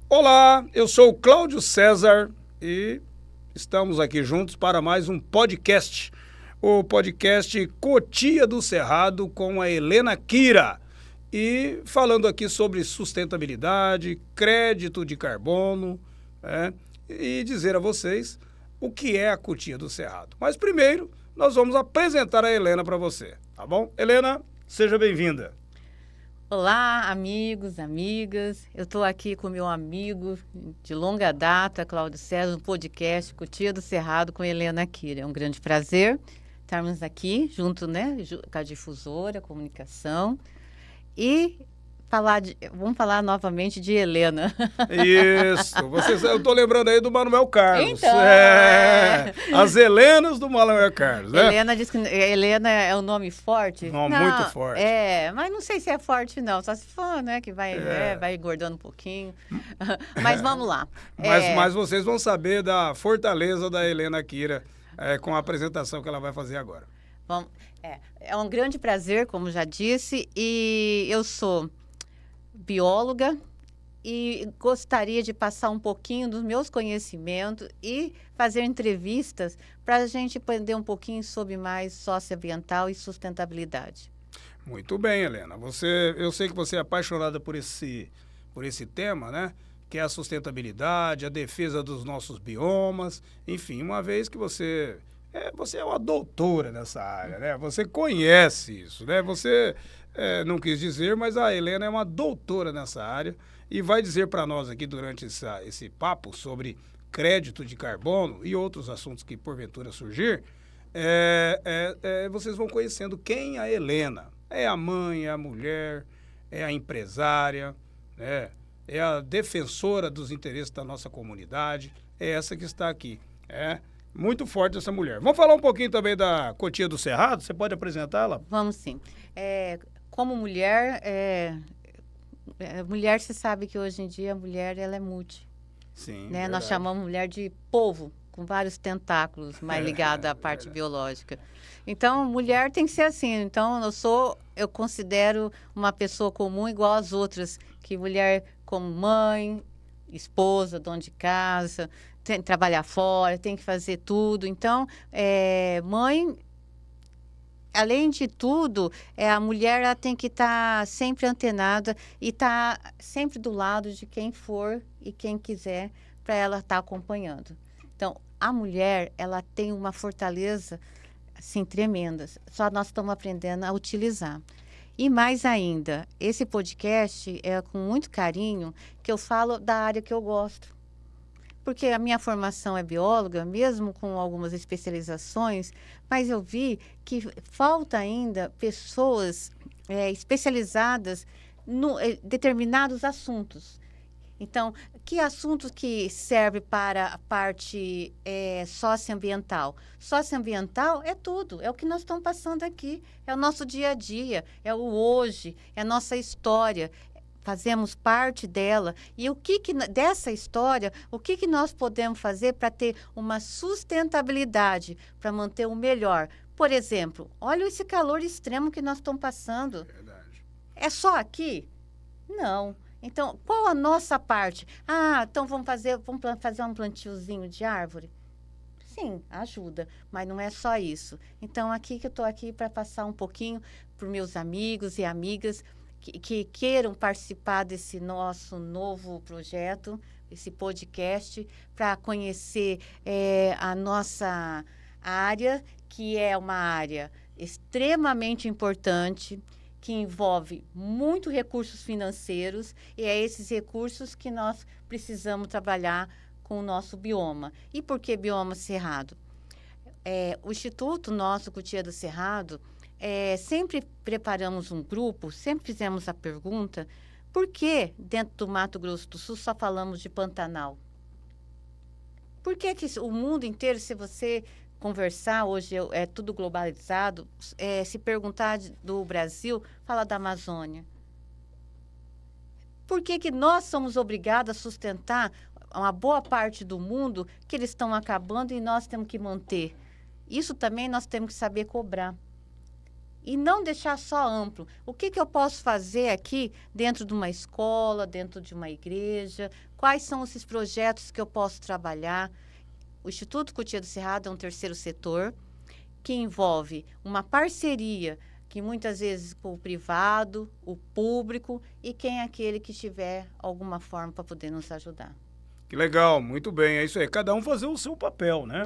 Olá, eu sou o Cláudio César e estamos aqui juntos para mais um podcast. O podcast Cotia do Cerrado com a Helena Kira. E falando aqui sobre sustentabilidade, crédito de carbono, e dizer a vocês o que é a Cotia do Cerrado. Mas primeiro, nós vamos apresentar a Helena para você, tá bom? Helena, seja bem-vinda. Olá, amigos, amigas. Eu estou aqui com meu amigo de longa data, Cláudio César, no podcast Cotia do Cerrado com Helena Kira. É um grande prazer estarmos aqui junto, com a difusora, a comunicação e vamos falar novamente de Helena. Isso, eu tô lembrando aí do Manuel Carlos. Então, as Helenas do Manuel Carlos, né? Helena diz que Helena é um nome forte. Nome muito forte. Mas não sei se é forte não, só se for, que vai engordando um pouquinho. Mas vamos lá. Mas vocês vão saber da fortaleza da Helena Kira com a apresentação que ela vai fazer agora. Bom, é um grande prazer, como já disse, e eu sou bióloga e gostaria de passar um pouquinho dos meus conhecimentos e fazer entrevistas para a gente aprender um pouquinho sobre mais socioambiental e sustentabilidade. Muito bem, Helena. Eu sei que você é apaixonada por esse tema, né? Que é a sustentabilidade, a defesa dos nossos biomas, enfim, uma vez que você é uma doutora nessa área, né? Você conhece isso, né? Você não quis dizer, mas a Helena é uma doutora nessa área e vai dizer para nós aqui durante esse papo sobre crédito de carbono e outros assuntos que porventura surgir, vocês vão conhecendo quem a Helena é. A mãe, é a mulher, é a empresária, né? É a defensora dos interesses da nossa comunidade, é essa que está aqui, muito forte essa mulher. Vamos falar um pouquinho também da Cotia do Cerrado? Você pode apresentá-la? Vamos sim. Como mulher, mulher, você sabe que hoje em dia a mulher ela é multi. Sim, né? Nós chamamos mulher de polvo, com vários tentáculos, mais ligada à parte biológica. Então, mulher tem que ser assim. Então, eu considero uma pessoa comum igual às outras, que mulher como mãe, esposa, dona de casa, tem que trabalhar fora, tem que fazer tudo. Então, mãe, além de tudo, a mulher ela tem que estar sempre antenada e estar sempre do lado de quem for e quem quiser para ela estar acompanhando. Então, a mulher, ela tem uma fortaleza, assim, tremenda. Só nós estamos aprendendo a utilizar. E mais ainda, esse podcast é com muito carinho que eu falo da área que eu gosto. Porque a minha formação é bióloga, mesmo com algumas especializações, mas eu vi que falta ainda pessoas especializadas em determinados assuntos. Então, que assuntos que servem para a parte socioambiental? Socioambiental é tudo, é o que nós estamos passando aqui, é o nosso dia a dia, é o hoje, é a nossa história. Fazemos parte dela. E dessa história, o que nós podemos fazer para ter uma sustentabilidade, para manter o melhor? Por exemplo, olha esse calor extremo que nós estamos passando. Verdade. É só aqui? Não. Então, qual a nossa parte? Então vamos fazer um plantiozinho de árvore? Sim, ajuda, mas não é só isso. Então, aqui que eu estou aqui para passar um pouquinho para os meus amigos e amigas que queiram participar desse nosso novo projeto, esse podcast, para conhecer a nossa área, que é uma área extremamente importante, que envolve muito recursos financeiros, e é esses recursos que nós precisamos trabalhar com o nosso bioma. E por que bioma cerrado? O Instituto nosso, Cotia do Cerrado, sempre preparamos um grupo, sempre fizemos a pergunta, por que dentro do Mato Grosso do Sul só falamos de Pantanal? Por que o mundo inteiro, se você conversar, hoje é tudo globalizado, se perguntar do Brasil, fala da Amazônia. Por que nós somos obrigados a sustentar uma boa parte do mundo que eles estão acabando e nós temos que manter? Isso também nós temos que saber cobrar. e não deixar só amplo. O que eu posso fazer aqui dentro de uma escola, dentro de uma igreja? Quais são esses projetos que eu posso trabalhar? O Instituto Cotia do Cerrado é um terceiro setor que envolve uma parceria que muitas vezes com o privado, o público e quem é aquele que tiver alguma forma para poder nos ajudar. Que legal, muito bem, é isso aí. Cada um fazer o seu papel, né?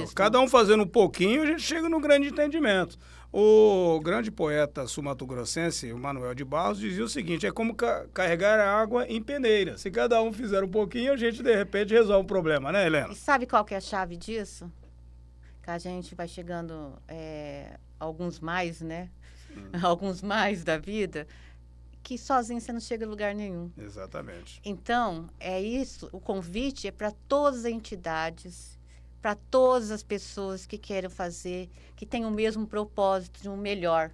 Isso. Cada um fazendo um pouquinho, a gente chega no grande entendimento. O grande poeta sul-mato-grossense, o Manuel de Barros, dizia o seguinte, é como carregar a água em peneira. Se cada um fizer um pouquinho, a gente, de repente, resolve o problema, né, Helena? E sabe qual que é a chave disso? Que a gente vai chegando, alguns mais, né? Alguns mais da vida, que sozinho você não chega a lugar nenhum. Exatamente. Então, é isso, o convite é para todas as entidades, para todas as pessoas que queiram fazer, que têm o mesmo propósito de um melhor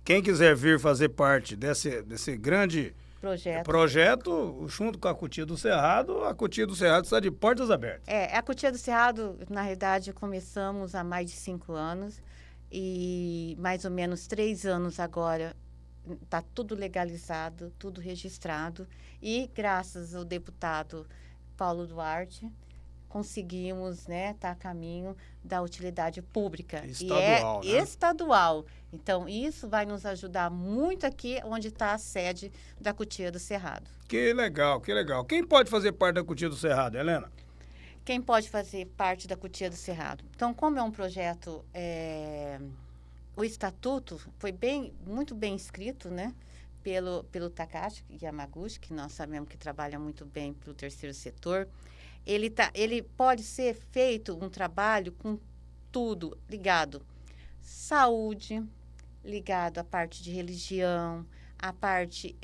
Quem quiser vir fazer parte desse grande projeto, junto com a Cotia do Cerrado, a Cotia do Cerrado está de portas abertas. A Cotia do Cerrado, na realidade, começamos há mais de 5 anos e mais ou menos 3 anos agora está tudo legalizado, tudo registrado e graças ao deputado Paulo Duarte conseguimos, né, estar a caminho da utilidade pública. Estadual, e é estadual. Então, isso vai nos ajudar muito aqui onde está a sede da Cotia do Cerrado. Que legal, que legal. Quem pode fazer parte da Cotia do Cerrado, Helena? Quem pode fazer parte da Cotia do Cerrado? Então, como é um projeto, o estatuto foi muito bem escrito, né, pelo Takashi Yamaguchi, que nós sabemos que trabalha muito bem para o terceiro setor. Ele pode ser feito um trabalho com tudo ligado. Saúde, ligado à parte de religião, à parte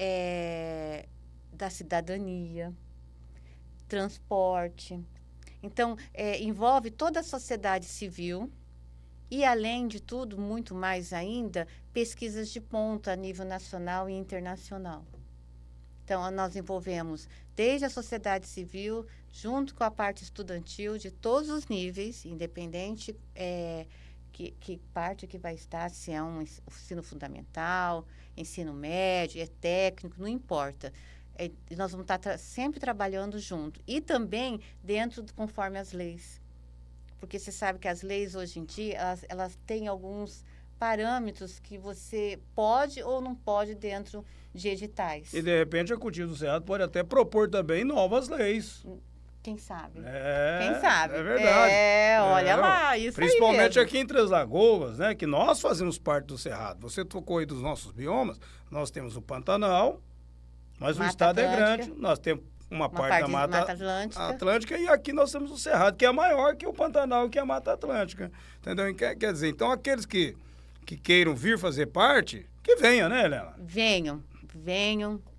da cidadania, transporte. Então, envolve toda a sociedade civil e, além de tudo, muito mais ainda, pesquisas de ponta a nível nacional e internacional. Então, nós envolvemos desde a sociedade civil, junto com a parte estudantil, de todos os níveis, independente que parte que vai estar, se é um ensino fundamental, ensino médio, é técnico, não importa. Nós vamos estar sempre trabalhando junto. E também dentro, conforme as leis. Porque você sabe que as leis, hoje em dia, elas têm alguns parâmetros que você pode ou não pode dentro de editais. E, de repente, a Cotia do Cerrado pode até propor também novas leis. Quem sabe? Quem sabe? É verdade. Olha lá, isso principalmente aí aqui em Três Lagoas, né? Que nós fazemos parte do Cerrado. Você tocou aí dos nossos biomas. Nós temos o Pantanal, mas o estado Atlântica. é grande. Nós temos uma parte da Mata Atlântica e aqui nós temos o Cerrado, que é maior que o Pantanal, que é a Mata Atlântica. Entendeu? Quer dizer, então aqueles que queiram vir fazer parte, que venham, né, Helena? Venham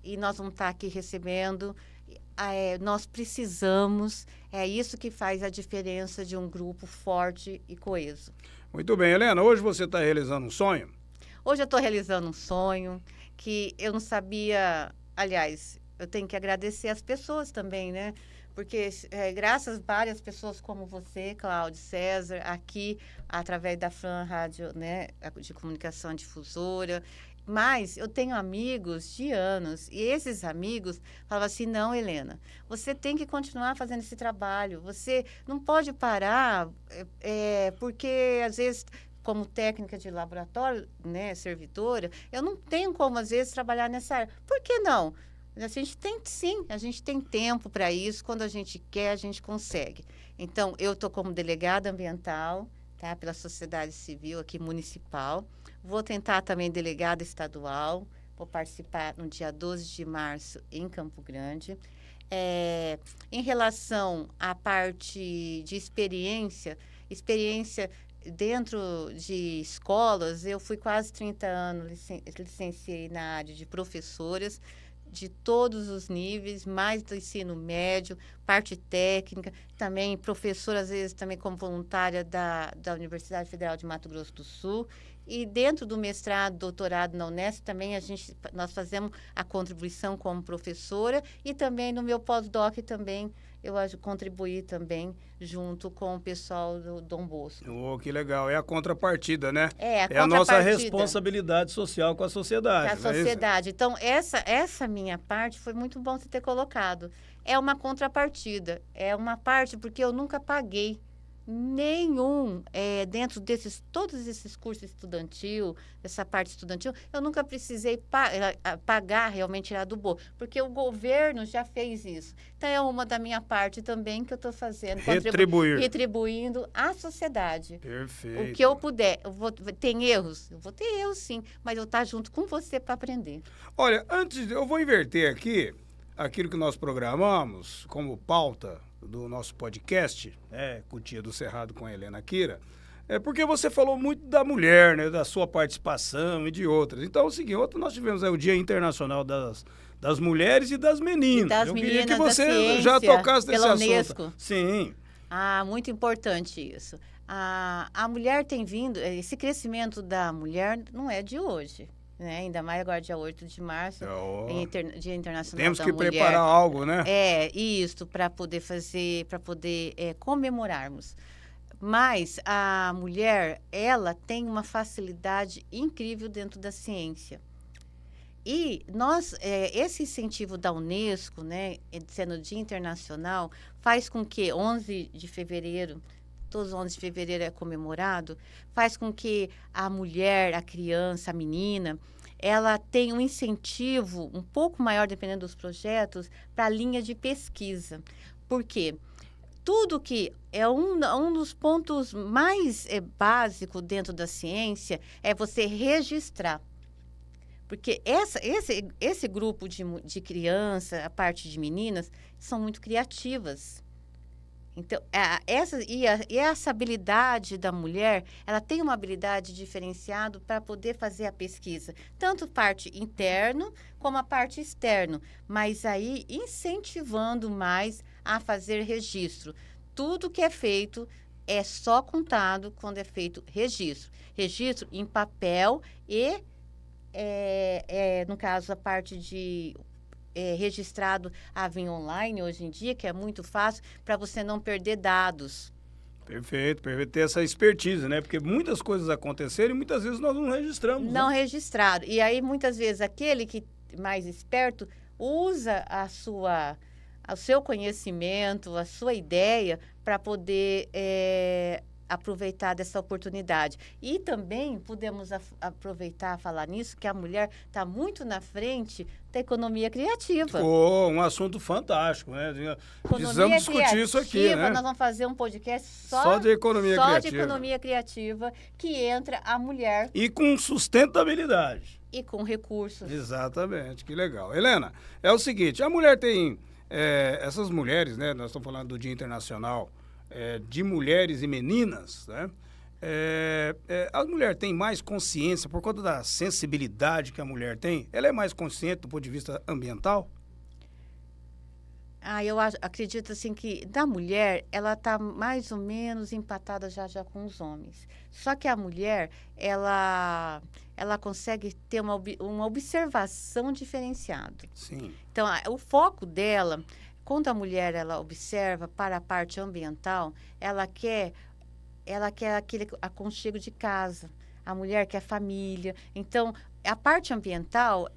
e nós vamos estar aqui recebendo. Nós precisamos, é isso que faz a diferença de um grupo forte e coeso. Muito bem, Helena, hoje você está realizando um sonho? Hoje eu estou realizando um sonho que eu não sabia, aliás, eu tenho que agradecer as pessoas também, né? Porque graças a várias pessoas como você, Cláudio, César, aqui, através da Fran Rádio, né, de Comunicação Difusora, mas eu tenho amigos de anos, e esses amigos falavam assim, não, Helena, você tem que continuar fazendo esse trabalho, você não pode parar, porque às vezes, como técnica de laboratório, né, servidora, eu não tenho como, às vezes, trabalhar nessa área. Por que não? A gente tem, sim, a gente tem tempo para isso, quando a gente quer, a gente consegue. Então, eu estou como delegada ambiental, tá, pela sociedade civil aqui municipal, vou tentar também delegada estadual, vou participar no dia 12 de março em Campo Grande. Em relação à parte de experiência dentro de escolas, eu fui quase 30 anos, licenciei na área de professoras, de todos os níveis, mais do ensino médio, parte técnica, também professora, às vezes, também como voluntária da Universidade Federal de Mato Grosso do Sul. E dentro do mestrado, doutorado na Unesp, também nós fazemos a contribuição como professora e também no meu pós-doc também eu contribuí também junto com o pessoal do Dom Bosco. Oh, que legal. É a contrapartida, né? É a nossa responsabilidade social com a sociedade. Com a sociedade. Então, essa minha parte foi muito bom você ter colocado. É uma contrapartida. É uma parte porque eu nunca paguei nenhum dentro todos esses cursos estudantil, essa parte estudantil, eu nunca precisei pagar realmente tirar do bolso, porque o governo já fez isso. Então é uma da minha parte também que eu estou fazendo, retribuindo à sociedade. Perfeito. O que eu puder. Tem erros? Eu vou ter erros sim, mas eu estar junto com você para aprender. Olha, antes eu vou inverter aqui aquilo que nós programamos como pauta do nosso podcast, Cutia do Cerrado com a Helena Kira, porque você falou muito da mulher, né, da sua participação e de outras. Então, é o seguinte, ontem nós tivemos o Dia Internacional das Mulheres e das Meninas. Eu queria que da você ciência, já tocasse nesse assunto. Unesco. Sim. Muito importante isso. A mulher tem vindo, esse crescimento da mulher não é de hoje. Né? Ainda mais agora, dia 8 de março, Dia Internacional Temos da que Mulher. preparar algo, né? Isso, para poder comemorarmos. Mas a mulher, ela tem uma facilidade incrível dentro da ciência. E esse incentivo da Unesco, né, sendo Dia Internacional, faz com que 11 de fevereiro, todos os 11 de fevereiro é comemorado, faz com que a mulher, a criança, a menina, ela tenha um incentivo um pouco maior, dependendo dos projetos, para a linha de pesquisa. Por quê? Tudo que é um dos pontos mais básicos dentro da ciência é você registrar. Porque esse grupo de criança, a parte de meninas, são muito criativas. Então, essa habilidade da mulher, ela tem uma habilidade diferenciada para poder fazer a pesquisa, tanto parte interno como a parte externo, mas aí incentivando mais a fazer registro. Tudo que é feito é só contado quando é feito registro. Registro em papel e, no caso, a parte de... registrado via online hoje em dia, que é muito fácil, para você não perder dados. Perfeito, ter essa expertise, né? Porque muitas coisas aconteceram e muitas vezes nós não registramos. Não registrado. E aí, muitas vezes, aquele que mais esperto usa o seu conhecimento, a sua ideia, para poder aproveitar dessa oportunidade. E também podemos aproveitar, falar nisso, que a mulher está muito na frente da economia criativa. Um assunto fantástico, né? Precisamos discutir isso aqui, né? Nós vamos fazer um podcast só de economia criativa. Só de economia criativa, que entra a mulher. E com sustentabilidade. E com recursos. Exatamente, que legal. Helena, é o seguinte, a mulher tem... essas mulheres, né? Nós estamos falando do Dia Internacional de mulheres e meninas, né? A mulher tem mais consciência por conta da sensibilidade que a mulher tem? Ela é mais consciente do ponto de vista ambiental? Eu acredito assim que da mulher, ela está mais ou menos empatada já com os homens. Só que a mulher, ela consegue ter uma observação diferenciada. Sim. Então, o foco dela... Quando a mulher ela observa para a parte ambiental, ela quer aquele aconchego de casa. A mulher quer família. Então, a parte ambiental,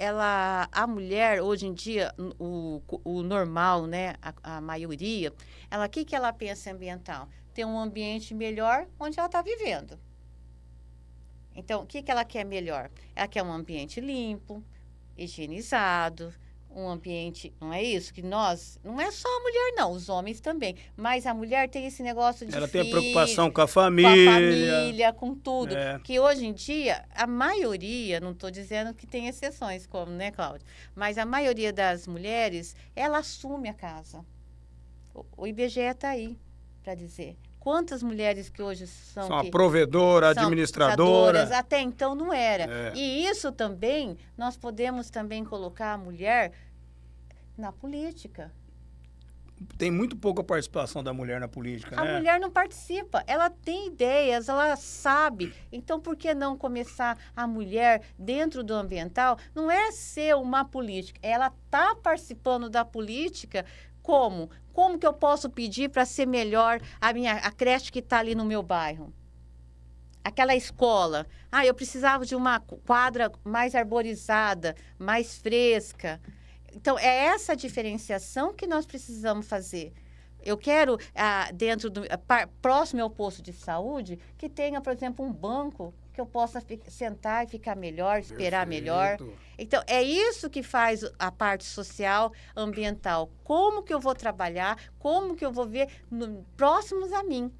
a mulher, hoje em dia, o normal, né, a maioria, o que ela pensa ambiental? Ter um ambiente melhor onde ela está vivendo. Então, o que ela quer melhor? Ela quer um ambiente limpo, higienizado, um ambiente, não é isso? Que não é só a mulher não, os homens também, mas a mulher tem esse negócio de ela tem a preocupação com a família, com tudo, que hoje em dia, a maioria, não estou dizendo que tem exceções, como, né, Cláudia? Mas a maioria das mulheres, ela assume a casa. O IBGE está aí para dizer. Quantas mulheres que hoje são a provedora, administradora. Até então não era. E isso também, nós podemos também colocar a mulher na política. tem muito pouca participação da mulher na política, né? A mulher não participa, ela tem ideias, ela sabe. Então, por que não começar a mulher dentro do ambiental? Não é ser uma política, ela está participando da política como? Como que eu posso pedir para ser melhor a creche que está ali no meu bairro? Aquela escola. Eu precisava de uma quadra mais arborizada, mais fresca. Então, é essa diferenciação que nós precisamos fazer. Eu quero, próximo ao posto de saúde, que tenha, por exemplo, um banco que eu possa sentar e ficar melhor, esperar melhor. Então, é isso que faz a parte social, ambiental. Como que eu vou trabalhar, como que eu vou ver próximos a mim.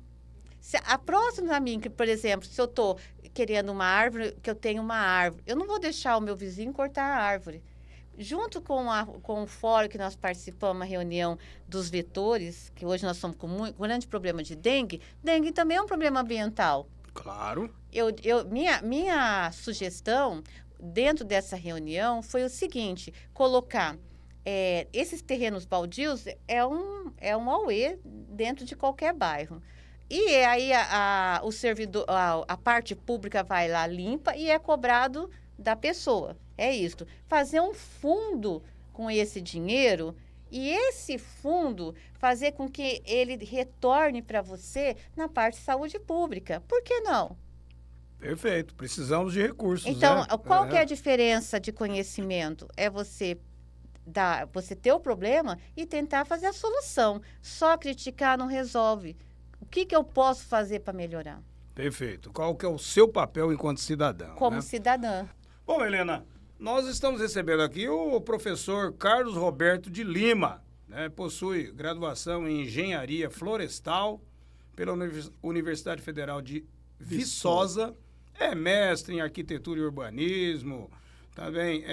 Próximos a mim, que, por exemplo, se eu estou querendo uma árvore, que eu tenho uma árvore, eu não vou deixar o meu vizinho cortar a árvore. Junto com o fórum que nós participamos, a reunião dos vetores, que hoje nós estamos com um grande problema de dengue, dengue também é um problema ambiental. Claro. Minha sugestão, dentro dessa reunião, foi o seguinte, colocar esses terrenos baldios é um auê dentro de qualquer bairro. E aí o servidor, a parte pública vai lá, limpa e é cobrado da pessoa. É isso. Fazer um fundo com esse dinheiro e esse fundo fazer com que ele retorne para você na parte de saúde pública. Por que não? Perfeito. Precisamos de recursos. Então, qual que é a diferença de conhecimento? É você ter o problema e tentar fazer a solução. Só criticar não resolve. O que eu posso fazer para melhorar? Perfeito. Qual que é o seu papel enquanto cidadão? Como cidadã. Bom, Helena, nós estamos recebendo aqui o professor Carlos Roberto de Lima, né? Possui graduação em Engenharia Florestal pela Universidade Federal de Viçosa, é mestre em Arquitetura e Urbanismo, também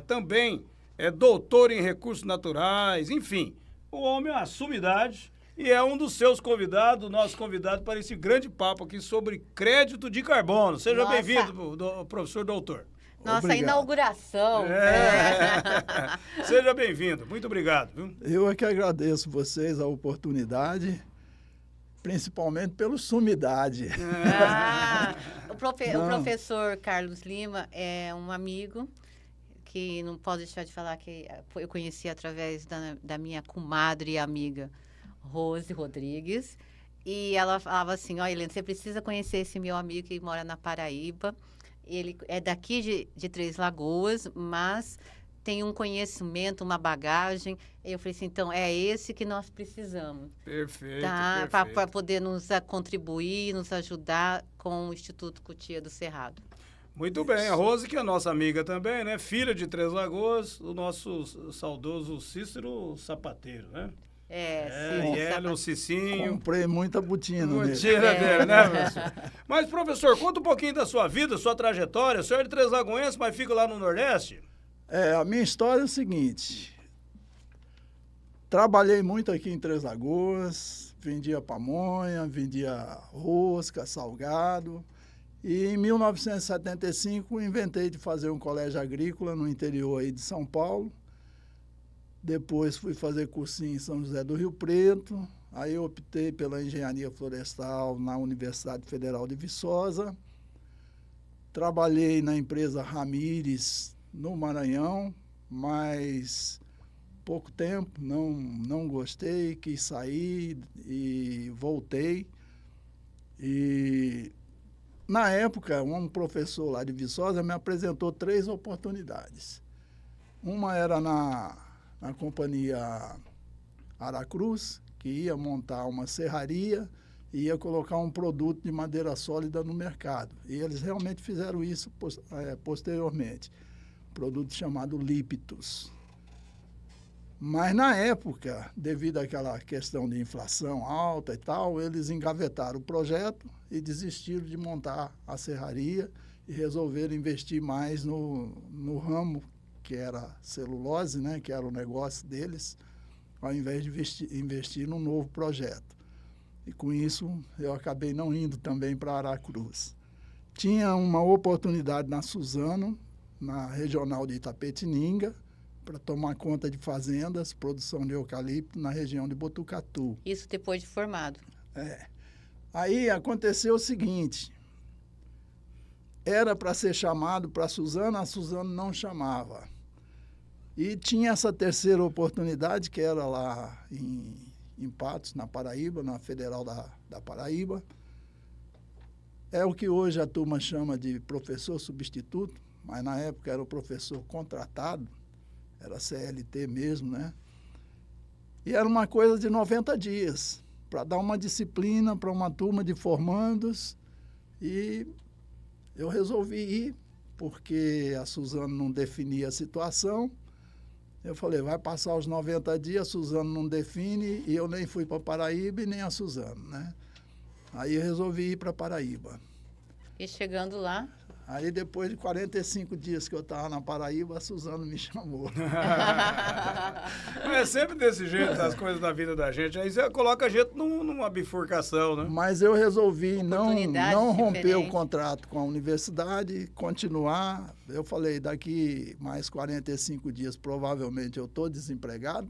também é doutor em Recursos Naturais, enfim, o homem é uma sumidade. E é um dos seus convidados, nosso convidado para esse grande papo aqui sobre crédito de carbono. Seja bem-vindo, professor doutor. Nossa, obrigado. Inauguração. Seja bem-vindo, muito obrigado. Viu? Eu é que agradeço vocês a oportunidade, principalmente pela sumidade. O professor Carlos Lima é um amigo que não posso deixar de falar que eu conheci através da minha comadre e amiga, Rose Rodrigues, e ela falava assim, Helena, você precisa conhecer esse meu amigo que mora na Paraíba, ele é daqui de Três Lagoas, mas tem um conhecimento, uma bagagem. Eu falei assim, então é esse que nós precisamos. Perfeito, tá? Para poder nos contribuir, nos ajudar com o Instituto Cotia do Cerrado. Muito bem, a Rose, que é nossa amiga também, né? Filha de Três Lagoas, o nosso saudoso Cícero Sapateiro, né? E ela, o Cicinho. Comprei muita botina dele, né, professor? Mas, professor, conta um pouquinho da sua vida, sua trajetória. O senhor é de Três Lagoense, mas fica lá no Nordeste? A minha história é o seguinte. Trabalhei muito aqui em Três Lagoas, vendia pamonha, vendia rosca, salgado. E em 1975 inventei de fazer um colégio agrícola no interior aí de São Paulo. Depois fui fazer cursinho em São José do Rio Preto. Aí eu optei pela engenharia florestal na Universidade Federal de Viçosa. Trabalhei na empresa Ramires, no Maranhão, mas pouco tempo, não gostei, quis sair e voltei. E na época, um professor lá de Viçosa me apresentou 3 oportunidades. Uma era na companhia Aracruz, que ia montar uma serraria e ia colocar um produto de madeira sólida no mercado. E eles realmente fizeram isso posteriormente. Produto chamado Lípitos. Mas, na época, devido àquela questão de inflação alta e tal, eles engavetaram o projeto e desistiram de montar a serraria e resolveram investir mais no ramo que era celulose, né, que era o negócio deles, ao invés de investir num novo projeto. E com isso eu acabei não indo também para Aracruz. Tinha uma oportunidade na Suzano, na regional de Itapetininga, para tomar conta de fazendas, produção de eucalipto na região de Botucatu. Isso depois de formado. Aí aconteceu o seguinte, era para ser chamado para a Suzano não chamava. E tinha essa terceira oportunidade, que era lá em Patos, na Paraíba, na Federal da Paraíba. É o que hoje a turma chama de professor substituto, mas na época era o professor contratado, era CLT mesmo, né? E era uma coisa de 90 dias, para dar uma disciplina para uma turma de formandos. E eu resolvi ir, porque a Suzano não definia a situação. Eu falei, vai passar os 90 dias, a Suzano não define, e eu nem fui para Paraíba e nem a Suzano, né? Aí eu resolvi ir para Paraíba. E chegando lá? Aí depois de 45 dias que eu estava na Paraíba, a Suzano me chamou. É sempre desse jeito as coisas da vida da gente. Aí você coloca a gente numa bifurcação, né? Mas eu resolvi não romper diferentes. o contrato com a universidade, continuar. Eu falei, daqui mais 45 dias provavelmente eu estou desempregado,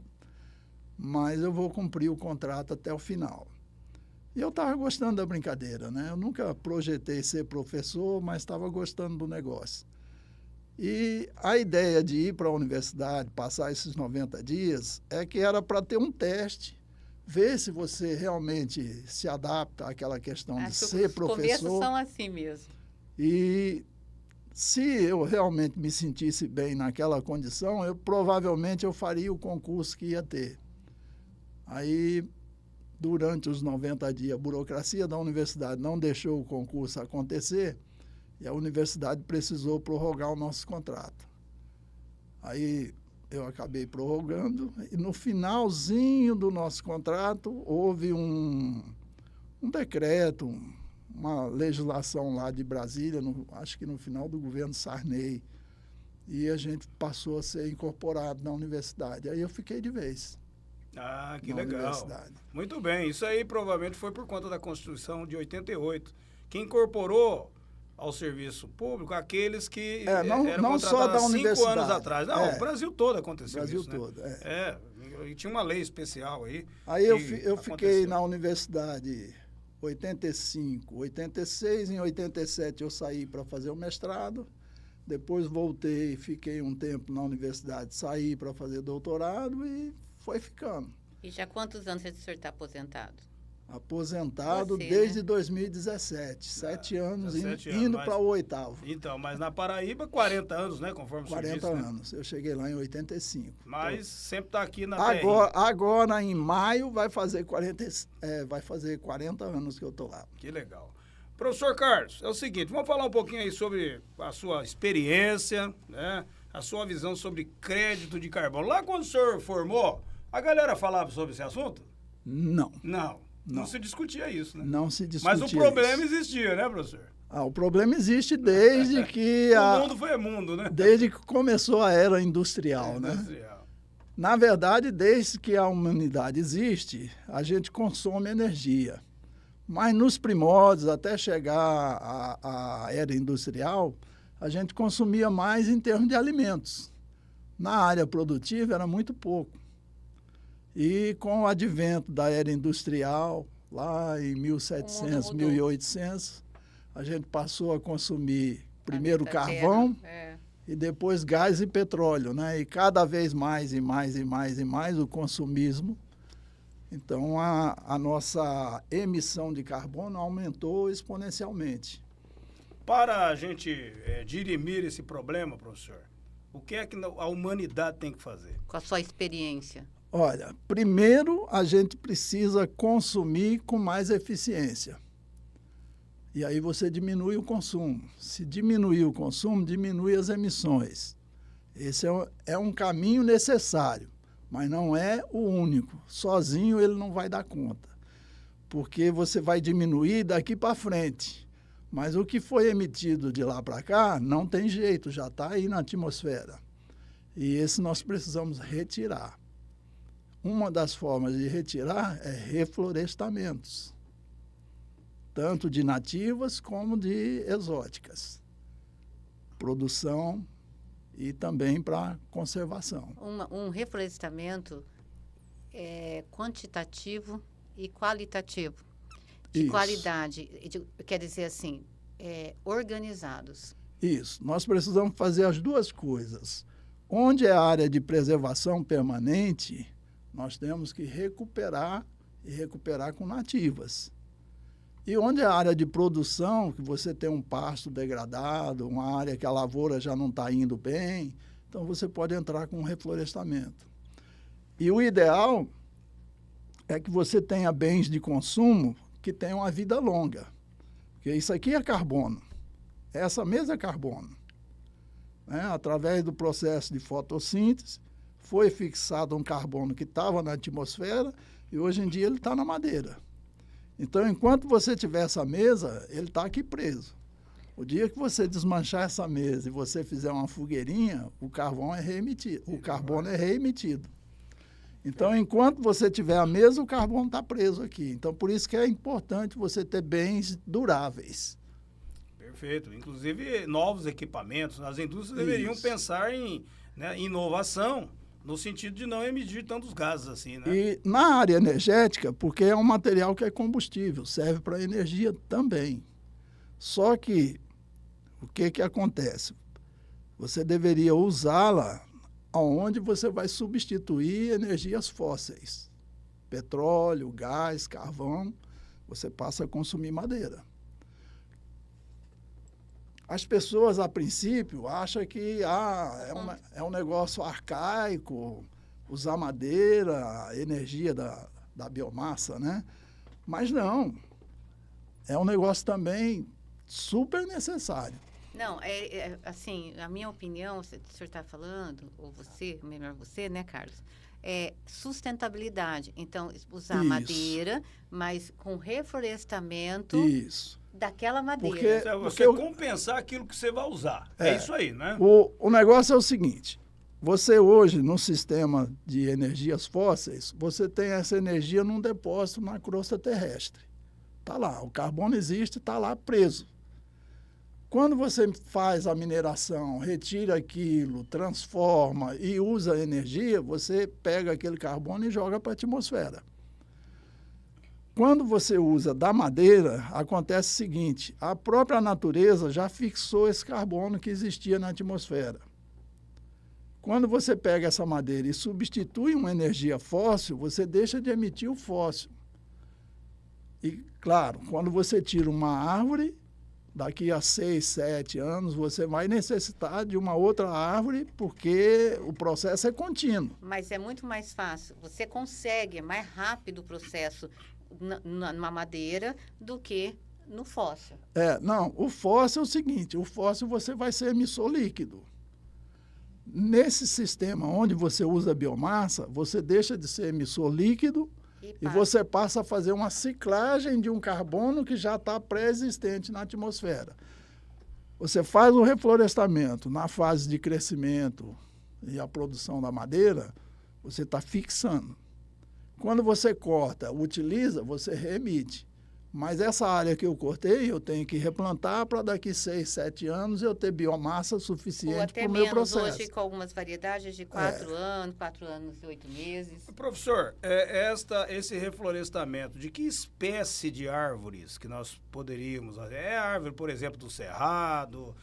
mas eu vou cumprir o contrato até o final. E eu estava gostando da brincadeira, né? Eu nunca projetei ser professor, mas estava gostando do negócio. E a ideia de ir para a universidade, passar esses 90 dias, é que era para ter um teste, ver se você realmente se adapta àquela questão de ser professor. Os começos são assim mesmo. E se eu realmente me sentisse bem naquela condição, provavelmente eu faria o concurso que ia ter. Aí, durante os 90 dias, a burocracia da universidade não deixou o concurso acontecer e a universidade precisou prorrogar o nosso contrato. Aí eu acabei prorrogando e no finalzinho do nosso contrato houve um decreto, uma legislação lá de Brasília, acho que no final do governo Sarney, e a gente passou a ser incorporado na universidade. Aí eu fiquei de vez. Ah, que legal. Muito bem. Isso aí provavelmente foi por conta da Constituição de 88, que incorporou ao serviço público aqueles que eram não só da contratados há 5 anos universidade. atrás. Não, o Brasil todo aconteceu Brasil isso, todo, né? E tinha uma lei especial aí. Aí eu fiquei na universidade 85, 86, em 87 eu saí para fazer o mestrado, depois voltei, fiquei um tempo na universidade, saí para fazer doutorado e foi ficando. E já há quantos anos o senhor está aposentado? Aposentado desde 2017, 7 anos, indo para o 8º. Então, mas na Paraíba, 40 anos, né? Conforme o senhor disse, 40 anos, eu cheguei lá em 85. Mas sempre está aqui na agora, em maio, vai fazer 40 anos que eu estou lá. Que legal. Professor Carlos, é o seguinte, vamos falar um pouquinho aí sobre a sua experiência, né? A sua visão sobre crédito de carbono. Lá quando o senhor formou, a galera falava sobre esse assunto? Não se discutia isso, né? Não se discutia. Mas o problema existia, né, professor? O problema existe desde que... O mundo foi mundo, né? Desde que começou a era industrial, né? Na verdade, desde que a humanidade existe, a gente consome energia. Mas nos primórdios, até chegar à era industrial, a gente consumia mais em termos de alimentos. Na área produtiva era muito pouco. E com o advento da era industrial, lá em 1700, 1800, a gente passou a consumir primeiro carvão e depois gás e petróleo, né? E cada vez mais e mais o consumismo. Então, a nossa emissão de carbono aumentou exponencialmente. Para a gente dirimir esse problema, professor, o que é que a humanidade tem que fazer? Com a sua experiência. Olha, primeiro a gente precisa consumir com mais eficiência. E aí você diminui o consumo. Se diminuir o consumo, diminui as emissões. Esse é um caminho necessário, mas não é o único. Sozinho ele não vai dar conta, porque você vai diminuir daqui para frente. Mas o que foi emitido de lá para cá não tem jeito, já está aí na atmosfera. E esse nós precisamos retirar. Uma das formas de retirar é reflorestamentos, tanto de nativas como de exóticas. Produção e também para conservação. Um reflorestamento quantitativo e qualitativo. De Isso. qualidade, quer dizer assim, organizados. Isso. Nós precisamos fazer as duas coisas. Onde é a área de preservação permanente, nós temos que recuperar e recuperar com nativas. E onde é a área de produção, que você tem um pasto degradado, uma área que a lavoura já não está indo bem, então você pode entrar com um reflorestamento. E o ideal é que você tenha bens de consumo que tenham uma vida longa. Porque isso aqui é carbono. Essa mesa é carbono. Através do processo de fotossíntese, foi fixado um carbono que estava na atmosfera e hoje em dia ele está na madeira. Então, enquanto você tiver essa mesa, ele está aqui preso. O dia que você desmanchar essa mesa e você fizer uma fogueirinha, o carbono é reemitido. Então, enquanto você tiver a mesa, o carbono está preso aqui. Então, por isso que é importante você ter bens duráveis. Perfeito. Inclusive, novos equipamentos. As indústrias deveriam pensar em inovação, no sentido de não emitir tantos gases assim, né? E na área energética, porque é um material que é combustível, serve para energia também. Só que, o que acontece? Você deveria usá-la onde você vai substituir energias fósseis. Petróleo, gás, carvão, você passa a consumir madeira. As pessoas, a princípio, acham que é um negócio arcaico, usar madeira, a energia da biomassa, né? Mas não. É um negócio também super necessário. Não, assim, a minha opinião, o senhor está falando, ou você, melhor você, né, Carlos? É sustentabilidade. Então, usar Isso. madeira, mas com reflorestamento... Isso. Daquela madeira. Você compensar aquilo que você vai usar. É isso aí, né? O negócio é o seguinte. Você hoje, no sistema de energias fósseis, você tem essa energia num depósito na crosta terrestre. Está lá, o carbono existe, está lá preso. Quando você faz a mineração, retira aquilo, transforma e usa a energia, você pega aquele carbono e joga para a atmosfera. Quando você usa da madeira, acontece o seguinte, a própria natureza já fixou esse carbono que existia na atmosfera. Quando você pega essa madeira e substitui uma energia fóssil, você deixa de emitir o fóssil. E, claro, quando você tira uma árvore, daqui a 6, 7 anos, você vai necessitar de uma outra árvore, porque o processo é contínuo. Mas é muito mais fácil. Você consegue, é mais rápido o processo numa madeira do que no fóssil. Não, o fóssil é o seguinte, o fóssil você vai ser emissor líquido. Nesse sistema onde você usa biomassa, você deixa de ser emissor líquido e você passa a fazer uma ciclagem de um carbono que já está pré-existente na atmosfera. Você faz o reflorestamento na fase de crescimento e a produção da madeira, você está fixando. Quando você corta, utiliza, você reemite. Mas essa área que eu cortei, eu tenho que replantar para daqui 6, 7 anos eu ter biomassa suficiente para o meu processo. Ou até menos hoje, com algumas variedades de 4 anos, 4 anos e 8 meses. Professor, esse reflorestamento, de que espécie de árvores que nós poderíamos fazer? É árvore, por exemplo, do Cerrado,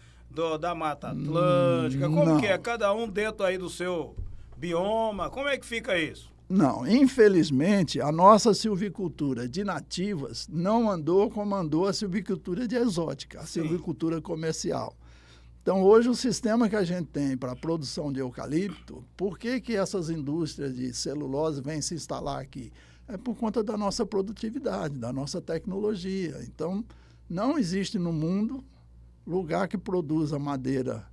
da Mata Atlântica? Como que é? Cada um dentro aí do seu bioma? Como é que fica isso? Não, infelizmente, a nossa silvicultura de nativas não andou como andou a silvicultura de exótica, a silvicultura comercial. Então, hoje, o sistema que a gente tem para a produção de eucalipto, por que essas indústrias de celulose vêm se instalar aqui? É por conta da nossa produtividade, da nossa tecnologia. Então, não existe no mundo lugar que produza madeira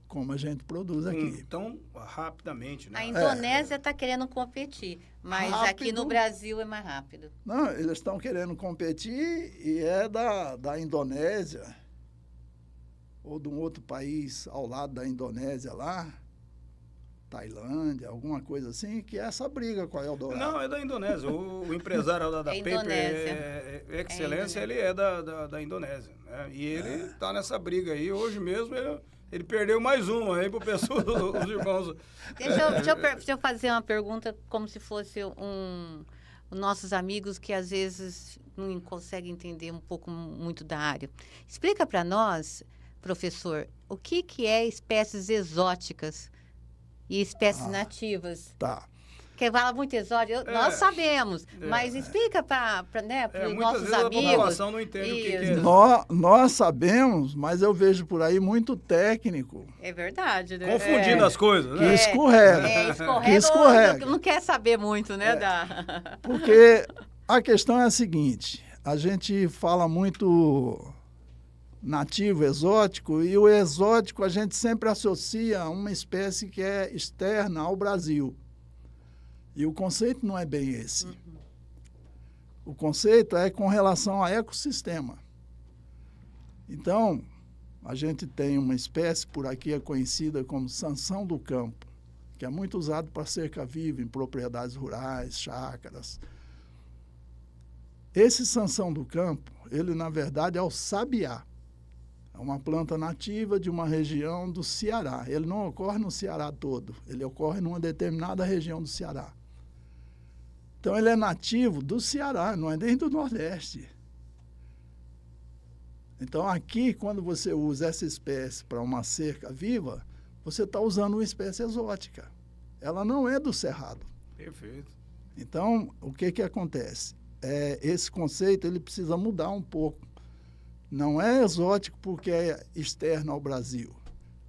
como a gente produz aqui. Então, rapidamente, né? A Indonésia está querendo competir, mas aqui no Brasil é mais rápido. Não, eles estão querendo competir e é da Indonésia ou de um outro país ao lado da Indonésia lá, Tailândia, alguma coisa assim, que é essa briga com a Eldorado. Não, é da Indonésia. O empresário da Paper Excelência, ele é da Indonésia. Né? E ele está nessa briga aí. Hoje mesmo Ele perdeu mais um aí pro pessoal, os irmãos. Deixa eu fazer uma pergunta como se fosse nossos amigos que às vezes não conseguem entender um pouco muito da área. Explica para nós, professor, o que é espécies exóticas e espécies nativas? Tá. Que fala muito exótico, nós sabemos, mas explica para os nossos amigos. A população não entende o que é. Nós sabemos, mas eu vejo por aí muito técnico. É verdade, né? Confundindo as coisas, né? Que escorrega. Escorrega. Que escorrega. Não quer saber muito, né? Porque a questão é a seguinte, a gente fala muito nativo, exótico, e o exótico a gente sempre associa a uma espécie que é externa ao Brasil. E o conceito não é bem esse. O conceito é com relação ao ecossistema. Então, a gente tem uma espécie, por aqui é conhecida como sansão do campo, que é muito usado para cerca viva em propriedades rurais, chácaras. Esse sansão do campo, ele na verdade é o sabiá. É uma planta nativa de uma região do Ceará. Ele não ocorre no Ceará todo, ele ocorre numa determinada região do Ceará. Então, ele é nativo do Ceará, não é nem do Nordeste. Então, aqui, quando você usa essa espécie para uma cerca viva, você está usando uma espécie exótica. Ela não é do Cerrado. Perfeito. Então, o que acontece? Esse conceito ele precisa mudar um pouco. Não é exótico porque é externo ao Brasil.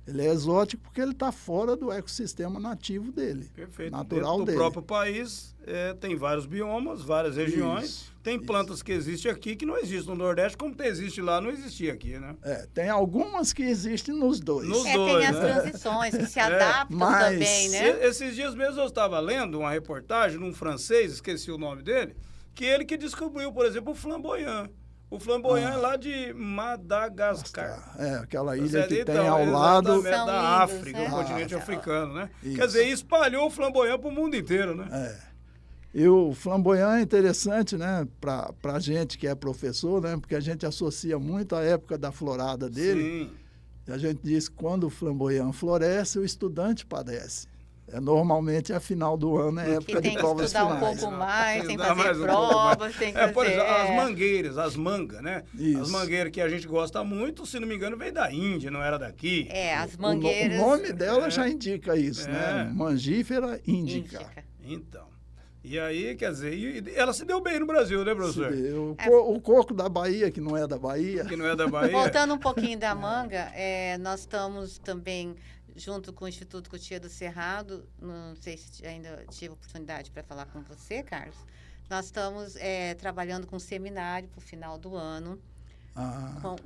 Ele é exótico porque ele está fora do ecossistema nativo dele. Perfeito. Natural dentro do dele. próprio país tem vários biomas, várias regiões. Isso, tem plantas que existem aqui que não existem no Nordeste, como existe lá, não existia aqui, né? Tem algumas que existem nos dois. Tem as transições que se adaptam também, né? Esses dias mesmo eu estava lendo uma reportagem de um francês, esqueci o nome dele, que ele que descobriu, por exemplo, o flamboyant. O flamboyant é lá de Madagascar. Aquela ilha que tem ao lado da África, do continente africano, né? Isso. Quer dizer, espalhou o flamboyant para o mundo inteiro, né? E o flamboyant é interessante, né, para a gente que é professor, né, porque a gente associa muito a época da florada dele. Sim. E a gente diz que quando o flamboyant floresce, o estudante padece. Normalmente, a final do ano é época de provas finais. Tem que estudar um pouco mais, tem que fazer provas, tem que fazer... Por exemplo, as mangueiras, as mangas, né? Isso. As mangueiras que a gente gosta muito, se não me engano, veio da Índia, não era daqui. As mangueiras... O nome dela já indica isso, né? Mangífera índica. Então. E aí, quer dizer, ela se deu bem no Brasil, né, professor? Se deu. O coco da Bahia, que não é da Bahia. Que não é da Bahia. Voltando um pouquinho da manga, nós estamos também... junto com o Instituto Cotia do Cerrado, não sei se ainda tive oportunidade para falar com você, Carlos, nós estamos trabalhando com um seminário para o final do ano,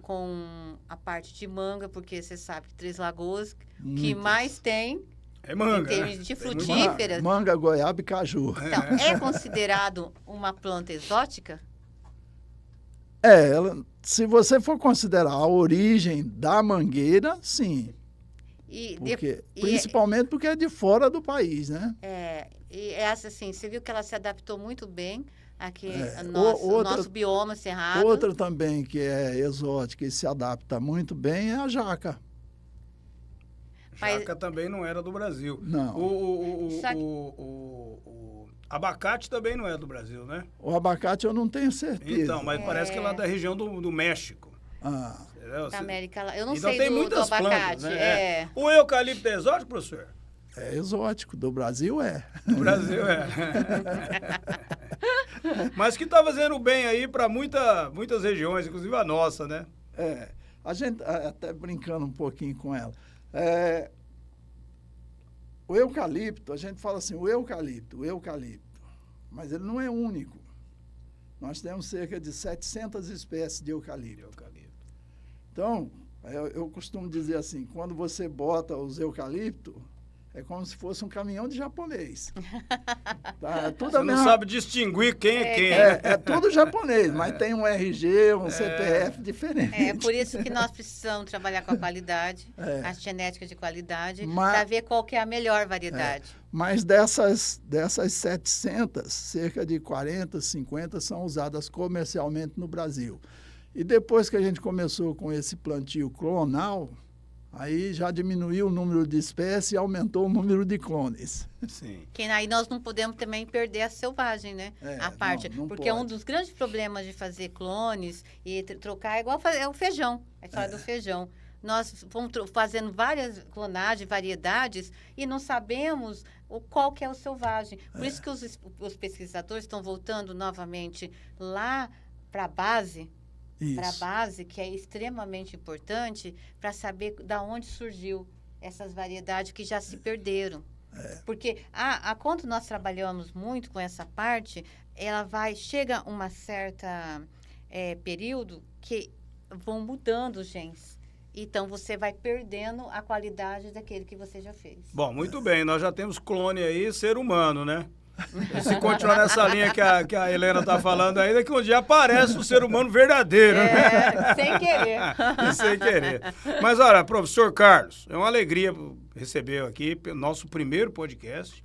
com a parte de manga, porque você sabe que Três Lagoas, o que mais tem é manga, em termos de frutíferas. Manga, goiaba e caju. Então, é considerado uma planta exótica? Se você for considerar a origem da mangueira, sim. Principalmente porque é de fora do país, né? E essa, assim, você viu que ela se adaptou muito bem aqui ao nosso bioma cerrado. Outra também que é exótica e se adapta muito bem é a jaca. Jaca também não era do Brasil. Não. O abacate também não é do Brasil, né? O abacate eu não tenho certeza. Então, mas parece que é lá da região do México. Da América, eu não então sei tem do muitas abacate. Plantas, né? O eucalipto é exótico, professor? É exótico, do Brasil é. Do Brasil é. Mas que está fazendo bem aí para muitas regiões, inclusive a nossa, né? A gente, até brincando um pouquinho com ela, o eucalipto, a gente fala assim, o eucalipto, mas ele não é único. Nós temos cerca de 700 espécies de eucalipto. Então, eu costumo dizer assim, quando você bota os eucaliptos, é como se fosse um caminhão de japonês. Você não sabe distinguir quem é quem. É tudo japonês, mas tem um RG, um CPF diferente. É por isso que nós precisamos trabalhar com a qualidade, a genética de qualidade, para ver qual que é a melhor variedade. Mas dessas 700, cerca de 40, 50 são usadas comercialmente no Brasil. E depois que a gente começou com esse plantio clonal, Aí já diminuiu o número de espécies e aumentou o número de clones. Sim. Que aí nós não podemos também perder a selvagem, né? A parte. Não porque pode. um dos grandes problemas de fazer clones e trocar é igual é o feijão, a história do feijão. Nós vamos fazendo várias clonagens, variedades, e não sabemos qual que é o selvagem. Por isso que os pesquisadores estão voltando novamente lá para a base, que é extremamente importante, para saber da onde surgiu essas variedades que já se perderam. Porque quando nós trabalhamos muito com essa parte, chega uma certa período que vão mudando os genes. Então, você vai perdendo a qualidade daquele que você já fez. Bom, muito bem. Nós já temos clone aí, ser humano, né? E se continuar nessa linha que a Helena está falando ainda, que um dia aparece o ser humano verdadeiro, né? Sem querer. Sem querer. Mas, olha, professor Carlos, é uma alegria receber aqui nosso primeiro podcast.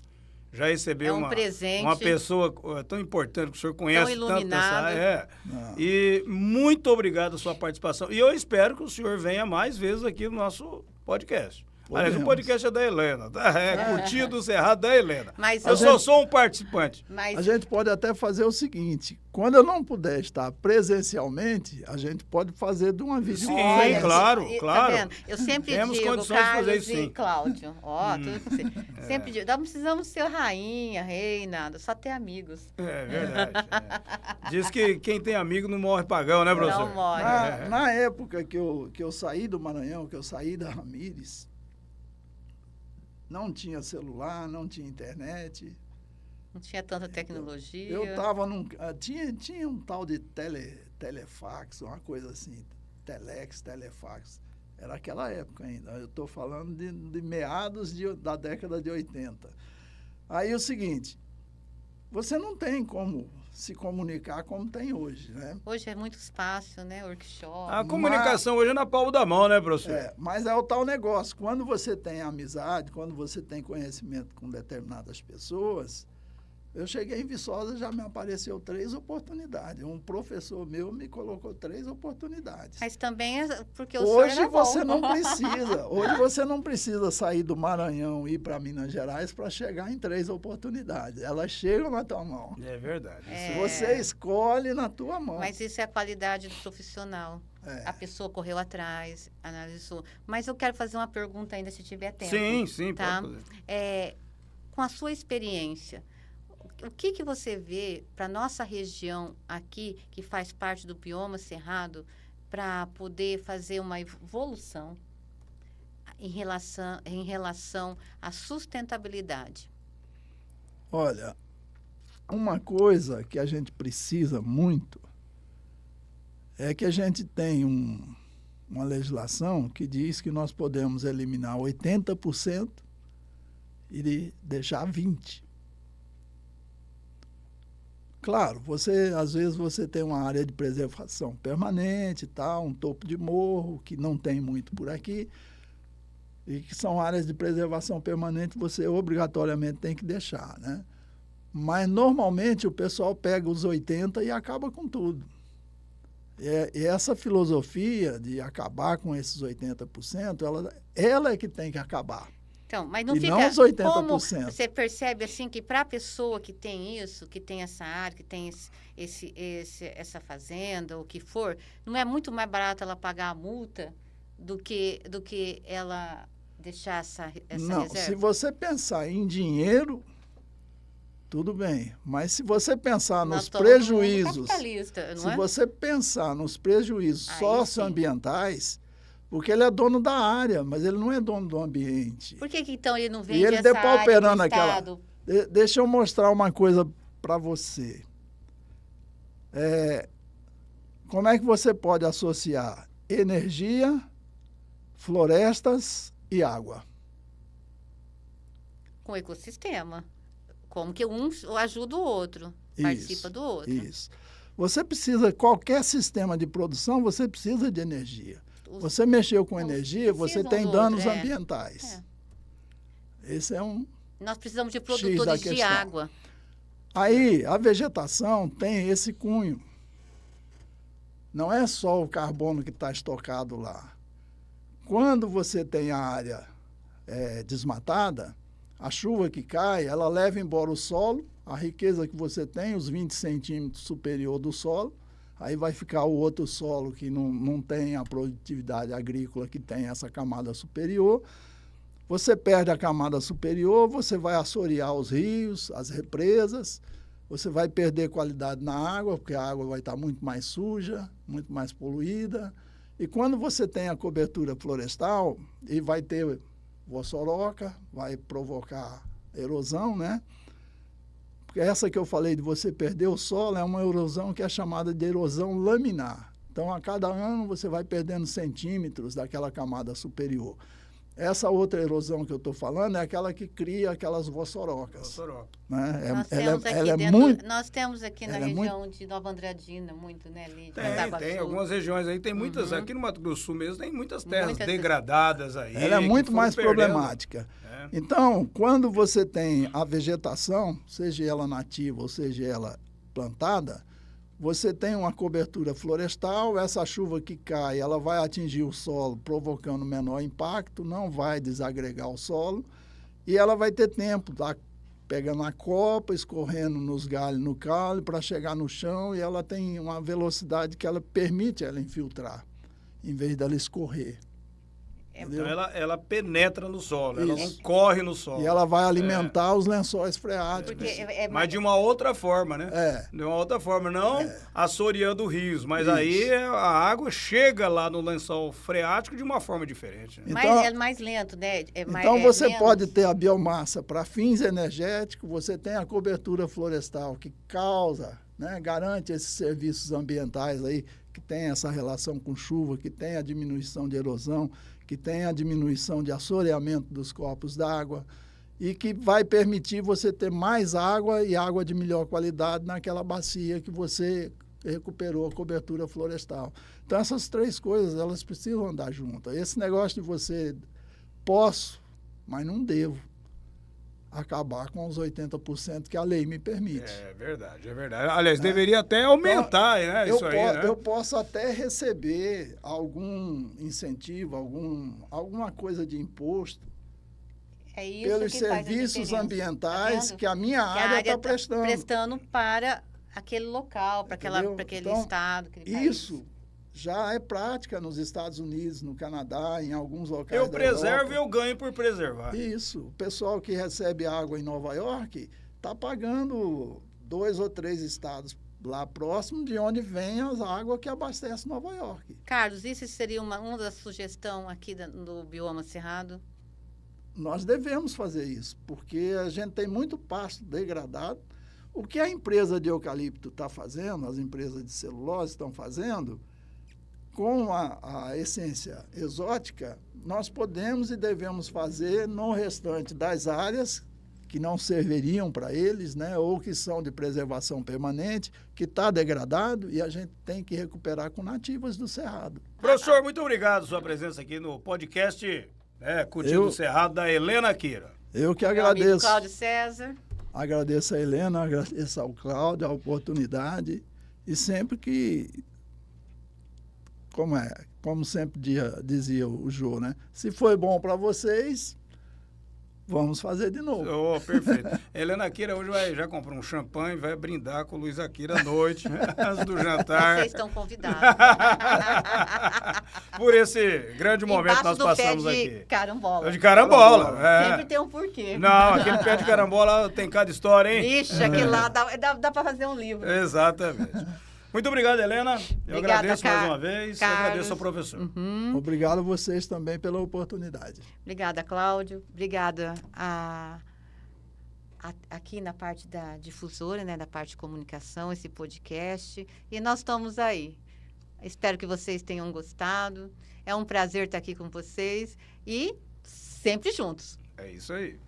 Já recebeu uma pessoa tão importante que o senhor conhece. Tão iluminado. E muito obrigado pela sua participação. E eu espero que o senhor venha mais vezes aqui no nosso podcast. Aliás, o podcast é da Helena, tá? Curtido do Cerrado da Helena. Mas eu só sou um participante. A gente pode até fazer o seguinte, quando eu não puder estar presencialmente, a gente pode fazer de uma videoconferência. Sim, claro. Tá vendo? Eu sempre Temos digo, condições de fazer Carlos isso, sim. e Cláudio, sempre digo, nós não precisamos ser rainha, rei, nada, só ter amigos. É verdade. Diz que quem tem amigo não morre pagão, né, professor? Não morre. Na época que eu saí do Maranhão, que eu saí da Ramires, não tinha celular, não tinha internet. Não tinha tanta tecnologia. Eu estava tinha um tal de telefax, uma coisa assim, telefax. Era aquela época ainda. Eu estou falando de meados da década de 80. Aí é o seguinte, você não tem como se comunicar como tem hoje, né? Hoje é muito fácil, né? Workshop. A comunicação hoje é na palma da mão, né, professor? Mas é o tal negócio. Quando você tem amizade, quando você tem conhecimento com determinadas pessoas, eu cheguei em Viçosa, já me apareceu 3 oportunidades. Um professor meu me colocou 3 oportunidades. Mas também é porque o hoje senhor você não precisa. Hoje você não precisa sair do Maranhão e ir para Minas Gerais para chegar em 3 oportunidades. Elas chegam na tua mão. É verdade. Você escolhe na tua mão. Mas isso é a qualidade do profissional. A pessoa correu atrás, analisou. Mas eu quero fazer uma pergunta ainda, se tiver tempo. Sim, tá? pode fazer. Com a sua experiência, o que você vê para a nossa região aqui, que faz parte do bioma cerrado, para poder fazer uma evolução em relação à sustentabilidade? Olha, uma coisa que a gente precisa muito é que a gente tem uma legislação que diz que nós podemos eliminar 80% e deixar 20%. Claro, às vezes você tem uma área de preservação permanente, um topo de morro, que não tem muito por aqui, e que são áreas de preservação permanente, você obrigatoriamente tem que deixar, né? Mas, normalmente, o pessoal pega os 80% e acaba com tudo. E essa filosofia de acabar com esses 80%, ela é que tem que acabar. Então, mas não e fica não os 80%. Como você percebe assim que para a pessoa que tem isso, que tem essa área, que tem essa fazenda, o que for, não é muito mais barato ela pagar a multa do que ela deixar essa não, reserva? Se você pensar em dinheiro, tudo bem. Mas se você pensar nos prejuízos, você pensar nos prejuízos socioambientais, porque ele é dono da área, mas ele não é dono do ambiente. Por que então ele não vende e ele essa depauperando área do Estado? Deixa eu mostrar uma coisa para você. Como é que você pode associar energia, florestas e água? Com o ecossistema. Como que um ajuda o outro, participa do outro. Isso. Você precisa, qualquer sistema de produção, você precisa de energia. Você mexeu com energia, você tem danos ambientais. Esse é um Nós precisamos de produtores de água. Aí, a vegetação tem esse cunho. Não é só o carbono que está estocado lá. Quando você tem a área desmatada, a chuva que cai, ela leva embora o solo, a riqueza que você tem, os 20 centímetros superior do solo, aí vai ficar o outro solo que não tem a produtividade agrícola que tem essa camada superior. Você perde a camada superior, você vai assorear os rios, as represas, você vai perder qualidade na água, porque a água vai estar muito mais suja, muito mais poluída. E quando você tem a cobertura florestal, e vai ter vossoroca, vai provocar erosão, né? Porque essa que eu falei de você perder o solo é uma erosão que é chamada de erosão laminar. Então, a cada ano, você vai perdendo centímetros daquela camada superior. Essa outra erosão que eu estou falando é aquela que cria aquelas vossorocas. Né? Nós temos aqui na região de Nova Andradina, muito, né, Lídia? Tem algumas regiões aí, tem muitas, aqui no Mato Grosso do Sul mesmo, tem muitas terras degradadas aí. Ela é muito mais problemática. Então, quando você tem a vegetação, seja ela nativa ou seja ela plantada, você tem uma cobertura florestal, essa chuva que cai, ela vai atingir o solo, provocando menor impacto, não vai desagregar o solo, e ela vai ter tempo, tá pegando a copa, escorrendo nos galhos, no caule, para chegar no chão, e ela tem uma velocidade que ela permite ela infiltrar, em vez dela escorrer. Então ela penetra no solo, ela não corre no solo. E ela vai alimentar os lençóis freáticos. Mas de uma outra forma, né? De uma outra forma, não assoreando rios, mas aí a água chega lá no lençol freático de uma forma diferente. Né? Então, é mais lento, né? Então você pode ter a biomassa para fins energéticos, você tem a cobertura florestal que causa, né, garante esses serviços ambientais aí, que tem essa relação com chuva, que tem a diminuição de erosão, que tem a diminuição de assoreamento dos corpos d'água e que vai permitir você ter mais água e água de melhor qualidade naquela bacia que você recuperou a cobertura florestal. Então, essas três coisas, elas precisam andar juntas. Esse negócio de você posso, mas não devo acabar com os 80% que a lei me permite. É verdade, é verdade. Aliás, deveria até aumentar, então, né, isso aí, né? Eu posso até receber algum incentivo, alguma coisa de imposto pelos serviços ambientais que a minha área está prestando. Prestando para aquele local, para aquele estado, aquele país. Isso já é prática nos Estados Unidos, no Canadá, em alguns locais eu preservo e eu ganho por preservar. Isso. O pessoal que recebe água em Nova York está pagando 2 ou 3 estados lá próximo de onde vem as águas que abastecem Nova York. Carlos, isso seria uma das sugestões aqui do bioma cerrado? Nós devemos fazer isso, porque a gente tem muito pasto degradado. O que a empresa de eucalipto está fazendo, as empresas de celulose estão fazendo, com a essência exótica, nós podemos e devemos fazer no restante das áreas que não serviriam para eles, né, ou que são de preservação permanente, que está degradado e a gente tem que recuperar com nativas do Cerrado. Professor, muito obrigado pela sua presença aqui no podcast Curtindo o Cerrado, da Helena Kira. Eu que agradeço. Meu amigo Cláudio César. Agradeço a Helena, agradeço ao Cláudio, a oportunidade, e sempre que... Como sempre dizia o Jô, né? Se foi bom para vocês, vamos fazer de novo. Oh, perfeito. Helena Kira hoje já comprou um champanhe, vai brindar com o Luiz Akira à noite, antes do jantar. Vocês estão convidados. Por esse grande momento que nós passamos aqui. De carambola. De carambola. Sempre tem um porquê. Não, aquele pé de carambola tem cada história, hein? Ixi, aquele lá dá para fazer um livro. Exatamente. Muito obrigado, Helena. Eu agradeço mais uma vez. Carlos. Agradeço ao professor. Obrigado a vocês também pela oportunidade. Obrigada, Cláudio. Obrigada aqui na parte da difusora, né, da parte de comunicação, esse podcast. E nós estamos aí. Espero que vocês tenham gostado. É um prazer estar aqui com vocês e sempre juntos. É isso aí.